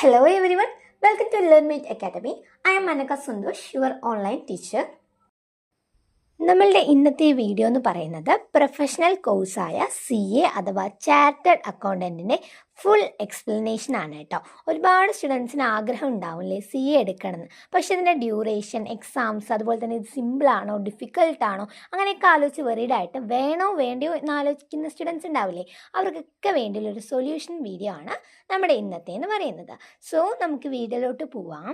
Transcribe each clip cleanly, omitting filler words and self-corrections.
Hello everyone, welcome to LearnMate Academy. I am Manaka Sundosh, your online teacher. നമ്മളുടെ ഇന്നത്തെ video എന്ന് പറയുന്നത് professional കോഴ്സായ CA അഥവാ chartered അക്കൗണ്ടൻറ്റിൻ്റെ full explanation ആണ് കേട്ടോ. ഒരുപാട് സ്റ്റുഡൻസിന് ആഗ്രഹം ഉണ്ടാവില്ലേ CA എടുക്കണമെന്ന്. പക്ഷേ ഇതിൻ്റെ ഡ്യൂറേഷൻ, എക്സാംസ്, അതുപോലെ തന്നെ ഇത് സിമ്പിളാണോ ഡിഫിക്കൽട്ടാണോ അങ്ങനെയൊക്കെ ആലോചിച്ച് വെറീഡായിട്ട് വേണോ വേണ്ടിയോ എന്ന് ആലോചിക്കുന്ന സ്റ്റുഡൻസ് ഉണ്ടാവില്ലേ, അവർക്കൊക്കെ വേണ്ടിയുള്ളൊരു സൊല്യൂഷൻ വീഡിയോ ആണ് നമ്മുടെ ഇന്നത്തെ എന്ന് പറയുന്നത്. സോ നമുക്ക് വീഡിയോയിലോട്ട് പോവാം.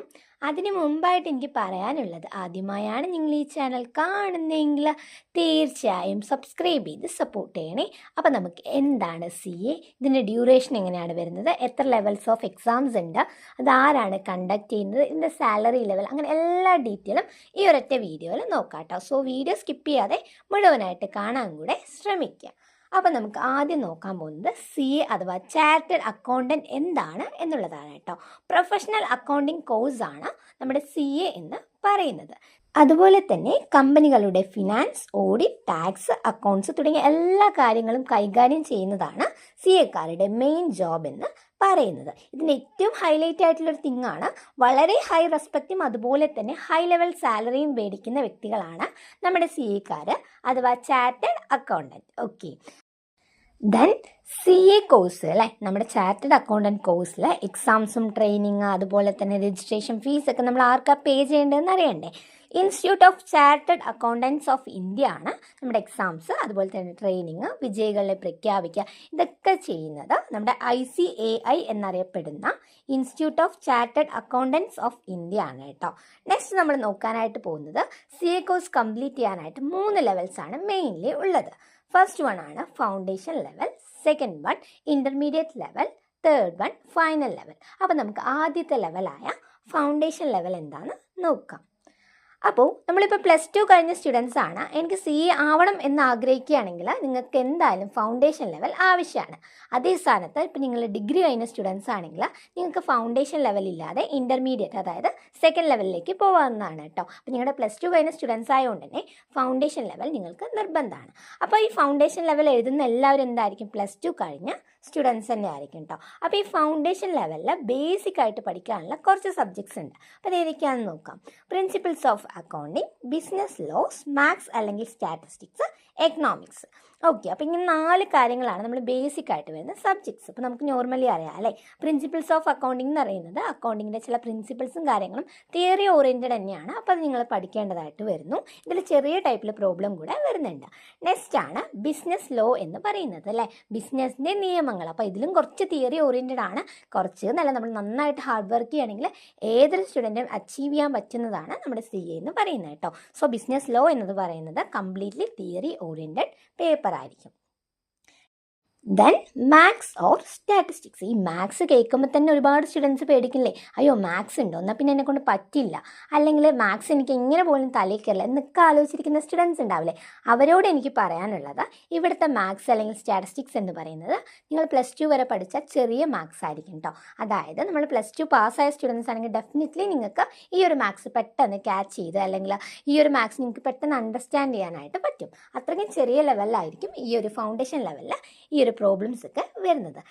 അതിന് മുമ്പായിട്ട് എനിക്ക് പറയാനുള്ളത്, ആദ്യമായാണ് നിങ്ങൾ ഈ ചാനൽ കാണുന്നതെങ്കിൽ തീർച്ചയായും സബ്സ്ക്രൈബ് ചെയ്ത് സപ്പോർട്ട് ചെയ്യണേ. അപ്പോൾ നമുക്ക് എന്താണ് CA, ഇതിൻ്റെ ഡ്യൂറേഷൻ എങ്ങനെയാണ് വരുന്നത്, എത്ര ലെവൽസ് ഓഫ് എക്സാംസ് ഉണ്ട്, അതാരാണ് കണ്ടക്ട് ചെയ്യുന്നത്, ഇതിൻ്റെ സാലറി ലെവൽ, അങ്ങനെ എല്ലാ ഡീറ്റെയിലും ഈ ഒരൊറ്റ വീഡിയോയിൽ നോക്കാം കേട്ടോ. സോ വീഡിയോ സ്കിപ്പ് ചെയ്യാതെ മുഴുവനായിട്ട് കാണാൻ കൂടെ ശ്രമിക്കുക. അപ്പോൾ നമുക്ക് ആദ്യം നോക്കാൻ പോകുന്നത് CA അഥവാ ചാർട്ടേഡ് അക്കൗണ്ടൻറ്റ് എന്താണ് എന്നുള്ളതാണ് കേട്ടോ. പ്രൊഫഷണൽ അക്കൗണ്ടിങ് കോഴ്സാണ് നമ്മുടെ CA എന്ന് പറയുന്നത്. അതുപോലെ തന്നെ കമ്പനികളുടെ ഫിനാൻസ്, ഓഡിറ്റ്, ടാക്സ്, അക്കൗണ്ട്സ് തുടങ്ങിയ എല്ലാ കാര്യങ്ങളും കൈകാര്യം ചെയ്യുന്നതാണ് CAക്കാരുടെ മെയിൻ ജോബ് എന്ന് പറയുന്നത്. ഇതിന് ഏറ്റവും ഹൈലൈറ്റ് ആയിട്ടുള്ളൊരു തിങ്ങാണ്, വളരെ ഹൈ റെസ്പെക്റ്റും അതുപോലെ തന്നെ ഹൈ ലെവൽ സാലറിയും മേടിക്കുന്ന വ്യക്തികളാണ് നമ്മുടെ CAക്കാർ അഥവാ chartered accountant. Okay, then CA course അല്ലേ, നമ്മുടെ ചാർട്ടേഡ് അക്കൗണ്ടൻറ്റ് കോഴ്സിൽ എക്സാംസും ട്രെയിനിങ് അതുപോലെ തന്നെ രജിസ്ട്രേഷൻ ഫീസൊക്കെ നമ്മൾ ആർക്കാ പേ ചെയ്യേണ്ടതെന്ന് അറിയണ്ടേ. Institute of Chartered Accountants of India ആണ് നമ്മുടെ എക്സാംസ് അതുപോലെ തന്നെ ട്രെയിനിങ്, വിജയികളെ പ്രഖ്യാപിക്കുക, ഇതൊക്കെ ചെയ്യുന്നത് നമ്മുടെ ICAI എന്നറിയപ്പെടുന്ന Institute of Chartered Accountants of India ആണ് കേട്ടോ. നെക്സ്റ്റ് നമ്മൾ നോക്കാനായിട്ട് പോകുന്നത് CA കോഴ്സ് കംപ്ലീറ്റ് ചെയ്യാനായിട്ട് 3 ലെവൽസ് ആണ് മെയിൻലി ഉള്ളത്. ഫസ്റ്റ് വൺ ആണ് foundation level, second one intermediate level, third one final level. അപ്പോൾ നമുക്ക് ആദ്യത്തെ ലെവലായ ഫൗണ്ടേഷൻ ലെവൽ എന്താണെന്ന് നോക്കാം. അപ്പോൾ നമ്മളിപ്പോൾ +2 കഴിഞ്ഞ സ്റ്റുഡൻസ് ആണ്, എനിക്ക് CA ആവണം എന്ന് ആഗ്രഹിക്കുകയാണെങ്കിൽ നിങ്ങൾക്ക് എന്തായാലും ഫൗണ്ടേഷൻ ലെവൽ ആവശ്യമാണ്. അതേ സ്ഥാനത്ത് ഇപ്പോൾ നിങ്ങൾ ഡിഗ്രി കഴിഞ്ഞ സ്റ്റുഡൻസ് ആണെങ്കിൽ നിങ്ങൾക്ക് ഫൗണ്ടേഷൻ ലെവൽ ഇല്ലാതെ ഇൻ്റർമീഡിയറ്റ് അതായത് സെക്കൻഡ് ലെവലിലേക്ക് പോകാവുന്നതാണ് കേട്ടോ. അപ്പോൾ നിങ്ങളുടെ +2 കഴിഞ്ഞ സ്റ്റുഡൻസ് ആയതുകൊണ്ട് തന്നെ ഫൗണ്ടേഷൻ ലെവൽ നിങ്ങൾക്ക് നിർബന്ധമാണ്. അപ്പോൾ ഈ ഫൗണ്ടേഷൻ ലെവൽ എഴുതുന്ന എല്ലാവരും എന്തായിരിക്കും, +2 കഴിഞ്ഞ സ്റ്റുഡൻസ് തന്നെ ആയിരിക്കും കേട്ടോ. അപ്പോൾ ഈ ഫൗണ്ടേഷൻ ലെവലിൽ ബേസിക് ആയിട്ട് പഠിക്കാനുള്ള കുറച്ച് സബ്ജക്ട്സ് ഉണ്ട്. അപ്പോൾ അത് ഏതൊക്കെയാണെന്ന് നോക്കാം. Principles of accounting, business laws, maths അല്ലെങ്കിൽ സ്റ്റാറ്റിസ്റ്റിക്സ്, എക്കണോമിക്സ്. ഓക്കെ, അപ്പോൾ ഇങ്ങനെ 4 കാര്യങ്ങളാണ് നമ്മൾ ബേസിക് ആയിട്ട് വരുന്ന സബ്ജക്ട്സ്. അപ്പോൾ നമുക്ക് നോർമലി അറിയാം അല്ലേ, പ്രിൻസിപ്പിൾസ് ഓഫ് അക്കൗണ്ടിങ് എന്ന് പറയുന്നത് അക്കൗണ്ടിങ്ങിൻ്റെ ചില പ്രിൻസിപ്പിൾസും കാര്യങ്ങളും തിയറി ഓറിയൻറ്റഡ് തന്നെയാണ്. അപ്പോൾ അത് നിങ്ങൾ പഠിക്കേണ്ടതായിട്ട് വരുന്നു. ഇതിൽ ചെറിയ ടൈപ്പിൽ പ്രോബ്ലം കൂടെ വരുന്നുണ്ട്. നെക്സ്റ്റ് ആണ് ബിസിനസ് ലോ എന്ന് പറയുന്നത് അല്ലേ, ബിസിനസ്സിൻ്റെ നിയമങ്ങൾ. അപ്പോൾ ഇതിലും കുറച്ച് തിയറി ഓറിയൻറ്റഡ് ആണ്, കുറച്ച് നല്ല നമ്മൾ നന്നായിട്ട് ഹാർഡ് വർക്ക് ചെയ്യുകയാണെങ്കിൽ ഏതൊരു സ്റ്റുഡൻറ്റും അച്ചീവ് ചെയ്യാൻ പറ്റുന്നതാണ് നമ്മുടെ CA എന്ന് പറയുന്നത് കേട്ടോ. സോ ബിസിനസ് ലോ എന്നത് പറയുന്നത് കംപ്ലീറ്റ്ലി തിയറി ഓറിയൻറ്റഡ് പേപ്പർ ആയിരിക്കും. Then maths or statistics. ഈ മാത്സ് കേൾക്കുമ്പോൾ തന്നെ ഒരുപാട് സ്റ്റുഡൻസ് പേടിക്കില്ലേ, അയ്യോ മാത്സ് ഉണ്ടോ എന്നാൽ പിന്നെ എന്നെക്കൊണ്ട് പറ്റില്ല, അല്ലെങ്കിൽ മാത്സ് എനിക്ക് എങ്ങനെ പോലും തലയിൽ കയറില്ല എന്നൊക്കെ ആലോചിച്ചിരിക്കുന്ന സ്റ്റുഡൻസ് ഉണ്ടാവില്ലേ. അവരോട് എനിക്ക് പറയാനുള്ളത്, ഇവിടുത്തെ മാത്സ് അല്ലെങ്കിൽ സ്റ്റാറ്റിസ്റ്റിക്സ് എന്ന് പറയുന്നത് നിങ്ങൾ +2 വരെ പഠിച്ച ചെറിയ മാത്സ് ആയിരിക്കും കേട്ടോ. അതായത് നമ്മൾ +2 പാസ്സായ സ്റ്റുഡൻസ് ആണെങ്കിൽ ഡെഫിനറ്റ്ലി നിങ്ങൾക്ക് ഈ ഒരു മാത്സ് പെട്ടെന്ന് ക്യാച്ച് ചെയ്ത് അല്ലെങ്കിൽ ഈ ഒരു മാത്സ് നിങ്ങൾക്ക് പെട്ടെന്ന് അണ്ടർസ്റ്റാൻഡ് ചെയ്യാനായിട്ട് പറ്റും. അത്രയ്ക്കും ചെറിയ ലെവലിലായിരിക്കും ഈ ഒരു ഫൗണ്ടേഷൻ ലെവലിൽ ഈ ഒരു പ്രോബ്ലംസ് ഒക്കെ വരുന്നത്.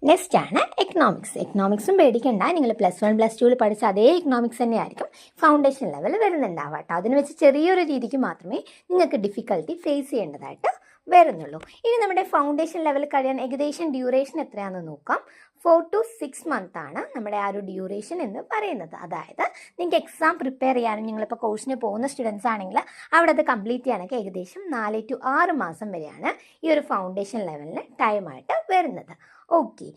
നെക്സ്റ്റ് ആണ് എക്കണോമിക്സ്. എക്കണോമിക്സും പേടിക്കണ്ട, നിങ്ങൾ +1 +2 പഠിച്ച അതേ എക്കണോമിക്സ് തന്നെയായിരിക്കും ഫൗണ്ടേഷൻ ലെവൽ വരുന്നുണ്ടാവുക കേട്ടോ. അതിന് വെച്ച് ചെറിയൊരു രീതിക്ക് മാത്രമേ നിങ്ങൾക്ക് ഡിഫിക്കൽട്ടി ഫേസ് ചെയ്യേണ്ടതായിട്ട് വരുന്നുള്ളൂ. ഇനി നമ്മുടെ ഫൗണ്ടേഷൻ ലെവൽ കഴിയാൻ ഏകദേശം ഡ്യൂറേഷൻ എത്രയാണെന്ന് നോക്കാം. 4 to 6 months ആണ് നമ്മുടെ ആ ഒരു ഡ്യൂറേഷൻ എന്ന് പറയുന്നത്. അതായത് നിങ്ങൾക്ക് എക്സാം പ്രിപ്പയർ ചെയ്യാനും നിങ്ങളിപ്പോൾ കോഴ്സിന് പോകുന്ന സ്റ്റുഡൻസ് ആണെങ്കിൽ അവിടെ അത് കംപ്ലീറ്റ് ചെയ്യാനൊക്കെ ഏകദേശം 4 to 6 മാസം വരെയാണ് ഈ ഒരു ഫൗണ്ടേഷൻ ലെവലിന് ടൈമായിട്ട് വരുന്നത്. Okay,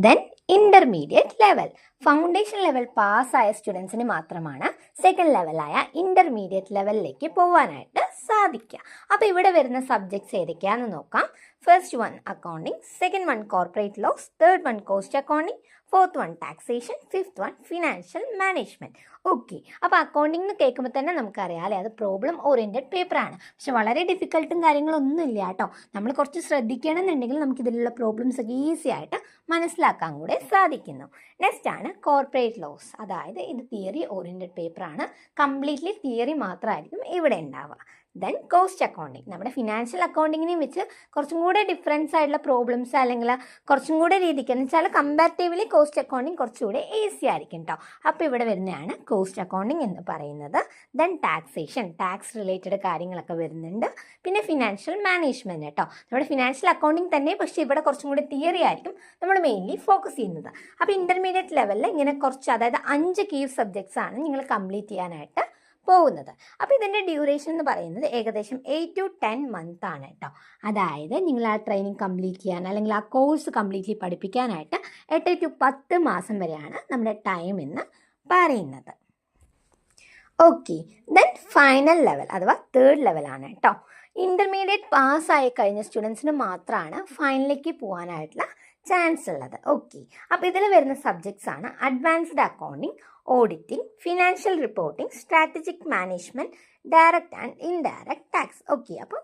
then intermediate level. Foundation level പാസ്സായ സ്റ്റുഡൻസിന് മാത്രമാണ് സെക്കൻഡ് ലെവലായ ഇൻ്റർമീഡിയറ്റ് ലെവലിലേക്ക് പോകാനായിട്ട് സാധിക്കുക. അപ്പോൾ ഇവിടെ വരുന്ന സബ്ജക്ട്സ് ഏതൊക്കെയാണെന്ന് നോക്കാം. First one accounting, second one corporate laws, third one cost accounting, fourth one taxation, fifth one financial management. Okay, അപ്പോൾ അക്കൗണ്ടിങ് എന്ന് കേൾക്കുമ്പോൾ തന്നെ നമുക്കറിയാം അല്ലേ, അത് പ്രോബ്ലം ഓറിയൻറ്റഡ് പേപ്പറാണ്. പക്ഷെ വളരെ ഡിഫിക്കൽട്ടും കാര്യങ്ങളൊന്നും ഇല്ല കേട്ടോ. നമ്മൾ കുറച്ച് ശ്രദ്ധിക്കണമെന്നുണ്ടെങ്കിൽ നമുക്കിതിലുള്ള പ്രോബ്ലംസ് ഒക്കെ ഈസി ആയിട്ട് മനസ്സിലാക്കാൻ കൂടെ സാധിക്കുന്നു. നെക്സ്റ്റ് ആണ് കോർപ്പറേറ്റ് ലോസ്. അതായത് ഇത് തിയറി ഓറിയൻറ്റഡ് പേപ്പറാണ്, കംപ്ലീറ്റ്ലി തിയറി മാത്രമായിരിക്കും ഇവിടെ ഉണ്ടാവുക. Then cost accounting. നമ്മുടെ ഫിനാൻഷ്യൽ അക്കൗണ്ടിങ്ങിനെയും വെച്ച് കുറച്ചും കൂടെ ഡിഫറൻസ് ആയിട്ടുള്ള പ്രോബ്ലംസ് അല്ലെങ്കിൽ കുറച്ചും കൂടെ രീതിക്ക് എന്ന് വെച്ചാൽ കമ്പാരിറ്റീവ്ലി കോസ്റ്റ് അക്കൗണ്ടിങ് കുറച്ചുകൂടെ ഈസി ആയിരിക്കും കേട്ടോ. അപ്പോൾ ഇവിടെ വരുന്നതാണ് കോസ്റ്റ് അക്കൗണ്ടിങ് എന്ന് പറയുന്നത്. ദെൻ ടാക്സേഷൻ, ടാക്സ് റിലേറ്റഡ് കാര്യങ്ങളൊക്കെ വരുന്നുണ്ട്. പിന്നെ ഫിനാൻഷ്യൽ മാനേജ്മെൻറ്റ് കേട്ടോ. നമ്മുടെ ഫിനാൻഷ്യൽ അക്കൗണ്ടിങ് തന്നെ, പക്ഷേ ഇവിടെ കുറച്ചും കൂടി തിയറി ആയിരിക്കും നമ്മൾ മെയിൻലി ഫോക്കസ് ചെയ്യുന്നത്. അപ്പോൾ ഇൻ്റർമീഡിയറ്റ് ലെവലിൽ ഇങ്ങനെ കുറച്ച്, അതായത് 5 കീ സബ്ജക്ട്സ് ആണ് നിങ്ങൾ കംപ്ലീറ്റ് ചെയ്യാനായിട്ട് പോകുന്നത്. അപ്പോൾ ഇതിൻ്റെ ഡ്യൂറേഷൻ എന്ന് പറയുന്നത് ഏകദേശം 8 to 10 months ആണ് കേട്ടോ. അതായത് നിങ്ങൾ ആ ട്രെയിനിങ് കംപ്ലീറ്റ് ചെയ്യാൻ അല്ലെങ്കിൽ ആ കോഴ്സ് കംപ്ലീറ്റ്ലി പഠിപ്പിക്കാനായിട്ട് 8 to 10 മാസം വരെയാണ് നമ്മുടെ ടൈം എന്ന് പറയുന്നത്. ഓക്കെ, ദെൻ ഫൈനൽ ലെവൽ അഥവാ 3rd ലെവലാണ് കേട്ടോ. ഇൻ്റർമീഡിയറ്റ് പാസ്സായി കഴിഞ്ഞ സ്റ്റുഡൻസിന് മാത്രമാണ് ഫൈനലിലേക്ക് പോകാനായിട്ടുള്ള ചാൻസ് ഉള്ളത്. ഓക്കെ, അപ്പോൾ ഇതിൽ വരുന്ന സബ്ജക്ട്സ് ആണ് advanced accounting, auditing, financial reporting, strategic management, direct and indirect tax. Okay, അപ്പോൾ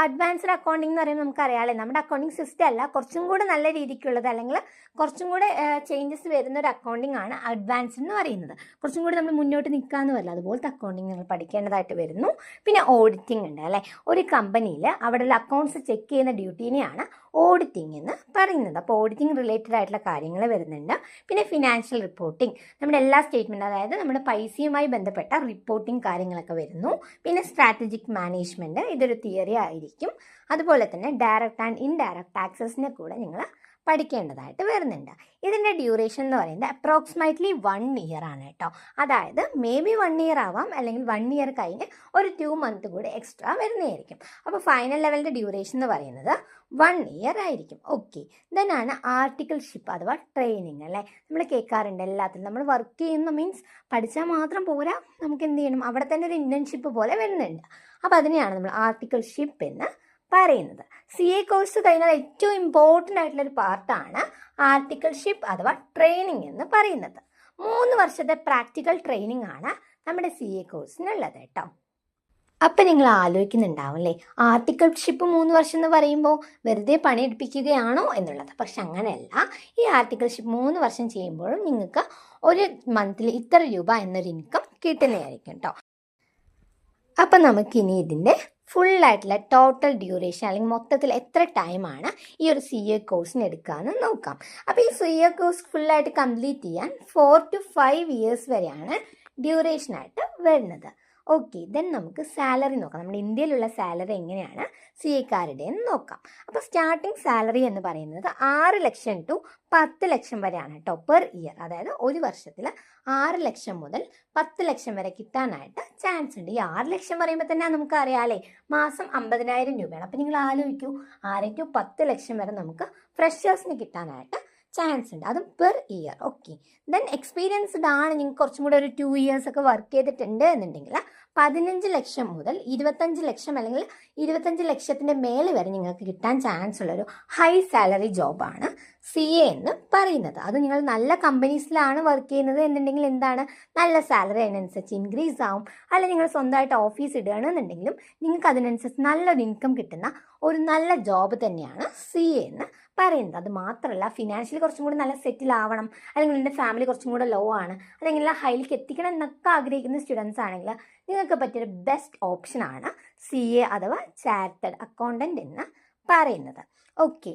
അഡ്വാൻസ്ഡ് അക്കൗണ്ടിംഗ് എന്ന് പറയുമ്പോൾ നമുക്കറിയാമല്ലേ, നമ്മുടെ അക്കൗണ്ടിങ് സിസ്റ്റം അല്ല, കുറച്ചും കൂടെ നല്ല രീതിക്കുള്ളത് അല്ലെങ്കിൽ കുറച്ചും കൂടെ ചേഞ്ചസ് വരുന്ന ഒരു അക്കൗണ്ടിങ് ആണ് അഡ്വാൻസ്ഡ് എന്ന് പറയുന്നത്. കുറച്ചും കൂടി നമ്മൾ മുന്നോട്ട് നിൽക്കാമെന്ന് പറയില്ല, അതുപോലത്തെ അക്കൗണ്ടിങ് നിങ്ങൾ പഠിക്കേണ്ടതായിട്ട് വരുന്നു. പിന്നെ ഓഡിറ്റിംഗ് ഉണ്ട് അല്ലേ, ഒരു കമ്പനിയിൽ അവിടെയുള്ള അക്കൗണ്ട്സ് ചെക്ക് ചെയ്യുന്ന ഡ്യൂട്ടീനെയാണ് ഓഡിറ്റിംഗ് എന്ന് പറയുന്നത്. അപ്പോൾ ഓഡിറ്റിംഗ് റിലേറ്റഡ് ആയിട്ടുള്ള കാര്യങ്ങൾ വരുന്നുണ്ട്. പിന്നെ ഫിനാൻഷ്യൽ റിപ്പോർട്ടിംഗ്, നമ്മുടെ എല്ലാ സ്റ്റേറ്റ്മെൻറ്റ്, അതായത് നമ്മുടെ പൈസയുമായി ബന്ധപ്പെട്ട റിപ്പോർട്ടിംഗ് കാര്യങ്ങളൊക്കെ വരുന്നു. പിന്നെ സ്ട്രാറ്റജിക് മാനേജ്മെൻറ്റ്, ഇതൊരു തിയറി ആയിരിക്കും. അതുപോലെ തന്നെ ഡയറക്റ്റ് ആൻഡ് ഇൻഡയറക്റ്റ് ടാക്സസിനെ കൂടെ നിങ്ങൾ പഠിക്കേണ്ടതായിട്ട് വരുന്നുണ്ട്. ഇതിൻ്റെ ഡ്യൂറേഷൻ എന്ന് പറയുന്നത് അപ്രോക്സിമേറ്റ്ലി 1 year ആണ് കേട്ടോ. അതായത് മേ ബി 1 year ആവാം, അല്ലെങ്കിൽ 1 year കഴിഞ്ഞ് ഒരു 2 months കൂടി എക്സ്ട്രാ വരുന്നതായിരിക്കും. അപ്പോൾ ഫൈനൽ ലെവലിൻ്റെ ഡ്യൂറേഷൻ എന്ന് പറയുന്നത് 1 year ആയിരിക്കും. ഓക്കെ, ദെൻ ആണ് ആർട്ടിക്കിൾഷിപ്പ് അഥവാ ട്രെയിനിങ് അല്ലേ. നമ്മൾ കേൾക്കാറുണ്ട് എല്ലാത്തിലും. നമ്മൾ വർക്ക് ചെയ്യുന്ന മീൻസ് പഠിച്ചാൽ മാത്രം പോരാ, നമുക്ക് എന്ത് ചെയ്യണം, അവിടെ തന്നെ ഒരു ഇൻറ്റേൺഷിപ്പ് പോലെ വരുന്നുണ്ട്. അപ്പോൾ അതിനെയാണ് നമ്മൾ ആർട്ടിക്കിൾഷിപ്പ് എന്ന് പറയുന്നത്. CA കോഴ്സ് കഴിഞ്ഞാൽ ഏറ്റവും ഇമ്പോർട്ടൻ്റ് ആയിട്ടുള്ളൊരു പാർട്ടാണ് ആർട്ടിക്കിൾഷിപ്പ് അഥവാ ട്രെയിനിങ് എന്ന് പറയുന്നത്. 3 വർഷത്തെ പ്രാക്ടിക്കൽ ട്രെയിനിങ് ആണ് നമ്മുടെ CA കോഴ്സിനുള്ളത് കേട്ടോ. അപ്പം നിങ്ങൾ ആലോചിക്കുന്നുണ്ടാവും അല്ലേ, ആർട്ടിക്കിൾഷിപ്പ് 3 വർഷം എന്ന് പറയുമ്പോൾ വെറുതെ പണിയെടുപ്പിക്കുകയാണോ എന്നുള്ളത്. പക്ഷെ അങ്ങനെയല്ല. ഈ ആർട്ടിക്കിൾഷിപ്പ് 3 വർഷം ചെയ്യുമ്പോഴും നിങ്ങൾക്ക് ഒരു മന്തിൽ ഇത്ര രൂപ എന്നൊരു ഇൻകം കിട്ടുന്നതായിരിക്കും കേട്ടോ. അപ്പം നമുക്കിനി ഇതിൻ്റെ ഫുള്ളായിട്ടുള്ള ടോട്ടൽ ഡ്യൂറേഷൻ അല്ലെങ്കിൽ മൊത്തത്തിൽ എത്ര ടൈമാണ് ഈ ഒരു CA കോഴ്സിന് എടുക്കാമെന്ന് നോക്കാം. അപ്പോൾ ഈ CA കോഴ്സ് ഫുള്ളായിട്ട് കംപ്ലീറ്റ് ചെയ്യാൻ 4 to 5 years വരെയാണ് ഡ്യൂറേഷനായിട്ട് വരുന്നത്. ഓക്കെ, ദെൻ നമുക്ക് സാലറി നോക്കാം. നമ്മുടെ ഇന്ത്യയിലുള്ള സാലറി എങ്ങനെയാണ് CA എന്ന് നോക്കാം. അപ്പോൾ സ്റ്റാർട്ടിംഗ് സാലറി എന്ന് പറയുന്നത് 6 ലക്ഷം to 10 ലക്ഷം വരെയാണ് കേട്ടോ പെർ ഇയർ. അതായത് ഒരു വർഷത്തിൽ 6 ലക്ഷം മുതൽ 10 ലക്ഷം വരെ കിട്ടാനായിട്ട് ചാൻസ് ഉണ്ട്. ഈ 6 ലക്ഷം പറയുമ്പോൾ തന്നെ നമുക്ക് അറിയാമല്ലേ, മാസം 50,000 രൂപയാണ്. അപ്പോൾ നിങ്ങൾ ആലോചിക്കൂ, 6 to 10 ലക്ഷം വരെ നമുക്ക് ഫ്രഷേഴ്സിന് കിട്ടാനായിട്ട് ചാൻസ് ഉണ്ട്, അതും per year. Okay, then experienced ആണ്, നിങ്ങൾക്ക് കുറച്ചും കൂടെ ഒരു 2 years ഒക്കെ വർക്ക് ചെയ്തിട്ടുണ്ട് എന്നുണ്ടെങ്കിൽ 15 ലക്ഷം മുതൽ 25 ലക്ഷം അല്ലെങ്കിൽ 25 ലക്ഷത്തിൻ്റെ മേലെ വരെ നിങ്ങൾക്ക് കിട്ടാൻ ചാൻസ് ഉള്ളൊരു ഹൈ സാലറി ജോബാണ് CA എന്ന് പറയുന്നത്. അത് നിങ്ങൾ നല്ല കമ്പനീസിലാണ് വർക്ക് ചെയ്യുന്നത് എന്നുണ്ടെങ്കിൽ എന്താണ്, നല്ല സാലറി അതിനനുസരിച്ച് ഇൻക്രീസ് ആവും. അല്ലെങ്കിൽ നിങ്ങൾ സ്വന്തമായിട്ട് ഓഫീസ് ഇടുകയാണെന്നുണ്ടെങ്കിലും നിങ്ങൾക്ക് അതിനനുസരിച്ച് നല്ലൊരു ഇൻകം കിട്ടുന്ന ഒരു നല്ല ജോബ് തന്നെയാണ് CA എന്ന് പറയുന്നത്. അത് മാത്രമല്ല, ഫിനാൻഷ്യലി കുറച്ചും കൂടി നല്ല സെറ്റിൽ ആവണം, അല്ലെങ്കിൽ എൻ്റെ ഫാമിലി കുറച്ചും കൂടെ ലോ ആണ്, അല്ലെങ്കിൽ ഹൈയിലേക്ക് എത്തിക്കണം എന്നൊക്കെ ആഗ്രഹിക്കുന്ന സ്റ്റുഡൻസ് ആണെങ്കിൽ നിങ്ങൾക്ക് പറ്റിയൊരു ബെസ്റ്റ് ഓപ്ഷനാണ് CA അഥവാ ചാർട്ടേഡ് അക്കൗണ്ടൻറ്റ് എന്ന് പറയുന്നത്. ഓക്കെ,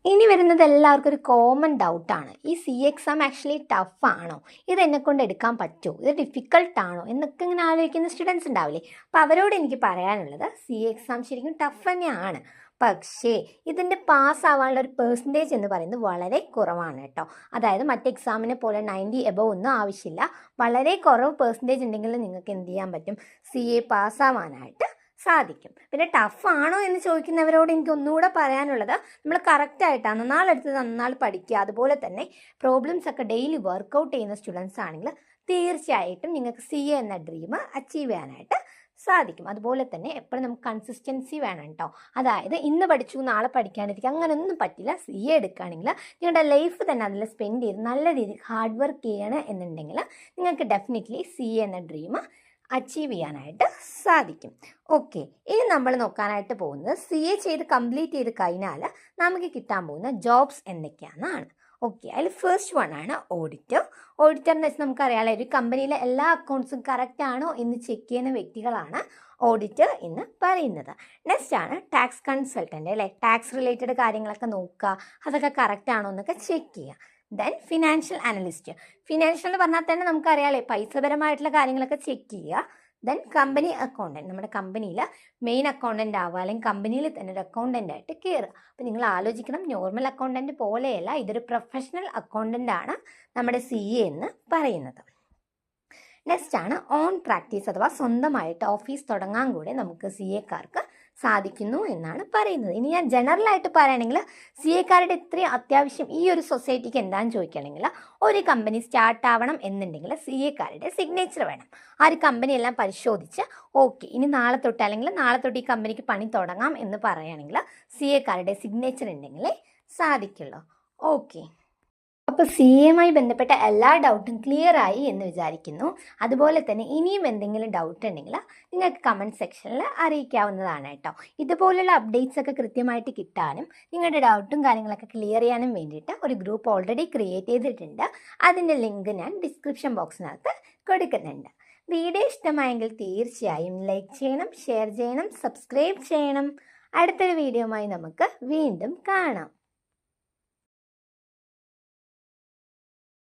ഇനി വരുന്നത് എല്ലാവർക്കും ഒരു കോമൺ ഡൗട്ടാണ്, ഈ CA എക്സാം ആക്ച്വലി ടഫ് ആണോ, ഇത് എന്നെക്കൊണ്ട് എടുക്കാൻ പറ്റുമോ, ഇത് ഡിഫിക്കൾട്ടാണോ എന്നൊക്കെ ഇങ്ങനെ ആലോചിക്കുന്ന സ്റ്റുഡൻസ് ഉണ്ടാവില്ലേ. അപ്പോൾ അവരോട് എനിക്ക് പറയാനുള്ളത്, CA എക്സാം ശരിക്കും ടഫ് തന്നെയാണ്. പക്ഷേ ഇതിൻ്റെ പാസ്സാവാനുള്ള ഒരു പെർസെൻറ്റേജ് എന്ന് പറയുന്നത് വളരെ കുറവാണ് കേട്ടോ. അതായത് മറ്റ് എക്സാമിനെ പോലെ 90 above ഒന്നും ആവശ്യമില്ല. വളരെ കുറവ് പെർസെൻറ്റേജ് ഉണ്ടെങ്കിൽ നിങ്ങൾക്ക് എന്ത് ചെയ്യാൻ പറ്റും, CA പാസ്സാവാനായിട്ട് സാധിക്കും. പിന്നെ ടഫ് ആണോ എന്ന് ചോദിക്കുന്നവരോട് എനിക്ക് ഒന്നുകൂടെ പറയാനുള്ളത്, നമ്മൾ കറക്റ്റായിട്ടാണ് നന്നാളെടുത്ത് നന്നാൾ പഠിക്കുക. അതുപോലെ തന്നെ പ്രോബ്ലംസ് ഒക്കെ ഡെയിലി വർക്കൗട്ട് ചെയ്യുന്ന സ്റ്റുഡൻസ് ആണെങ്കിൽ തീർച്ചയായിട്ടും നിങ്ങൾക്ക് CA എന്ന ഡ്രീം അച്ചീവ് ചെയ്യാനായിട്ട് സാധിക്കും. അതുപോലെ തന്നെ എപ്പോഴും നമുക്ക് കൺസിസ്റ്റൻസി വേണം കേട്ടോ. അതായത് ഇന്ന് പഠിച്ചു നാളെ പഠിക്കാനിരിക്കുക അങ്ങനെയൊന്നും പറ്റില്ല. CA എടുക്കുകയാണെങ്കിൽ നിങ്ങളുടെ ലൈഫ് തന്നെ അതിൽ സ്പെൻഡ് ചെയ്ത് നല്ല രീതിയിൽ ഹാർഡ് വർക്ക് ചെയ്യണം എന്നുണ്ടെങ്കിൽ നിങ്ങൾക്ക് ഡെഫിനറ്റ്ലി CA എന്ന ഡ്രീം അച്ചീവ് ചെയ്യാനായിട്ട് സാധിക്കും. ഓക്കെ, ഇനി നമ്മൾ നോക്കാനായിട്ട് പോകുന്നത് CA ചെയ്ത് കംപ്ലീറ്റ് ചെയ്ത് കഴിഞ്ഞാൽ നമുക്ക് കിട്ടാൻ പോകുന്ന ജോബ്സ് എന്തൊക്കെയാണെന്നാണ്. ഓക്കെ, അതിൽ ഫസ്റ്റ് വൺ ആണ് ഓഡിറ്റർ. ഓഡിറ്റർ എന്ന് വെച്ചാൽ നമുക്കറിയാമല്ലോ, ഒരു കമ്പനിയിലെ എല്ലാ അക്കൗണ്ട്സും കറക്റ്റ് ആണോ എന്ന് ചെക്ക് ചെയ്യുന്ന വ്യക്തികളാണ് ഓഡിറ്റർ എന്ന് പറയുന്നത്. നെക്സ്റ്റ് ആണ് ടാക്സ് കൺസൾട്ടൻ്റ് അല്ലേ, ടാക്സ് റിലേറ്റഡ് കാര്യങ്ങളൊക്കെ നോക്കുക, അതൊക്കെ കറക്റ്റ് ആണോ എന്നൊക്കെ ചെക്ക് ചെയ്യുക. Then financial analyst. ഫിനാൻഷ്യൽ എന്ന് പറഞ്ഞാൽ തന്നെ നമുക്കറിയാമല്ലേ, പൈസപരമായിട്ടുള്ള കാര്യങ്ങളൊക്കെ ചെക്ക് ചെയ്യുക. ദെൻ കമ്പനി അക്കൗണ്ടൻറ്റ്, നമ്മുടെ കമ്പനിയിൽ മെയിൻ അക്കൗണ്ടൻ്റ് ആവുക, അല്ലെങ്കിൽ കമ്പനിയിൽ തന്നെ ഒരു അക്കൗണ്ടൻ്റ് ആയിട്ട് കയറുക. അപ്പോൾ നിങ്ങൾ ആലോചിക്കണം, നോർമൽ അക്കൗണ്ടൻറ്റ് പോലെയല്ല, ഇതൊരു പ്രൊഫഷണൽ അക്കൗണ്ടൻ്റ് ആണ് നമ്മുടെ CA എന്ന് പറയുന്നത്. നെക്സ്റ്റ് ആണ് ഓൺ പ്രാക്ടീസ്, അഥവാ സ്വന്തമായിട്ട് ഓഫീസ് തുടങ്ങാൻ കൂടെ നമുക്ക് CAക്കാർക്ക് സാധിക്കുന്നു എന്നാണ് പറയുന്നത്. ഇനി ഞാൻ ജനറലായിട്ട് പറയുകയാണെങ്കിൽ CAക്കാരുടെ ഇത്രയും അത്യാവശ്യം ഈ ഒരു സൊസൈറ്റിക്ക് എന്താണെന്ന് ചോദിക്കുകയാണെങ്കിൽ, ഒരു കമ്പനി സ്റ്റാർട്ട് ആവണം എന്നുണ്ടെങ്കിൽ CAക്കാരുടെ സിഗ്നേച്ചർ വേണം. ആ ഒരു കമ്പനി എല്ലാം പരിശോധിച്ച് ഓക്കെ ഇനി നാളെ തൊട്ട് അല്ലെങ്കിൽ നാളെ തൊട്ട് ഈ കമ്പനിക്ക് പണി തുടങ്ങാം എന്ന് പറയുകയാണെങ്കിൽ CAക്കാരുടെ സിഗ്നേച്ചർ ഉണ്ടെങ്കിലേ സാധിക്കുള്ളൂ. ഓക്കെ, അപ്പോൾ CAയുമായി ബന്ധപ്പെട്ട എല്ലാ ഡൗട്ടും ക്ലിയർ ആയി എന്ന് വിചാരിക്കുന്നു. അതുപോലെ തന്നെ ഇനിയും എന്തെങ്കിലും ഡൗട്ട് ഉണ്ടെങ്കിൽ നിങ്ങൾക്ക് കമൻറ്റ് സെക്ഷനിൽ അറിയിക്കാവുന്നതാണ് കേട്ടോ. ഇതുപോലുള്ള അപ്ഡേറ്റ്സ് ഒക്കെ കൃത്യമായിട്ട് കിട്ടാനും നിങ്ങളുടെ ഡൗട്ടും കാര്യങ്ങളൊക്കെ ക്ലിയർ ചെയ്യാനും വേണ്ടിയിട്ട് ഒരു ഗ്രൂപ്പ് ഓൾറെഡി ക്രിയേറ്റ് ചെയ്തിട്ടുണ്ട്. അതിൻ്റെ ലിങ്ക് ഞാൻ ഡിസ്ക്രിപ്ഷൻ ബോക്സിനകത്ത് കൊടുക്കുന്നുണ്ട്. വീഡിയോ ഇഷ്ടമായെങ്കിൽ തീർച്ചയായും ലൈക്ക് ചെയ്യണം, ഷെയർ ചെയ്യണം, സബ്സ്ക്രൈബ് ചെയ്യണം. അടുത്തൊരു വീഡിയോയുമായി നമുക്ക് വീണ്ടും കാണാം.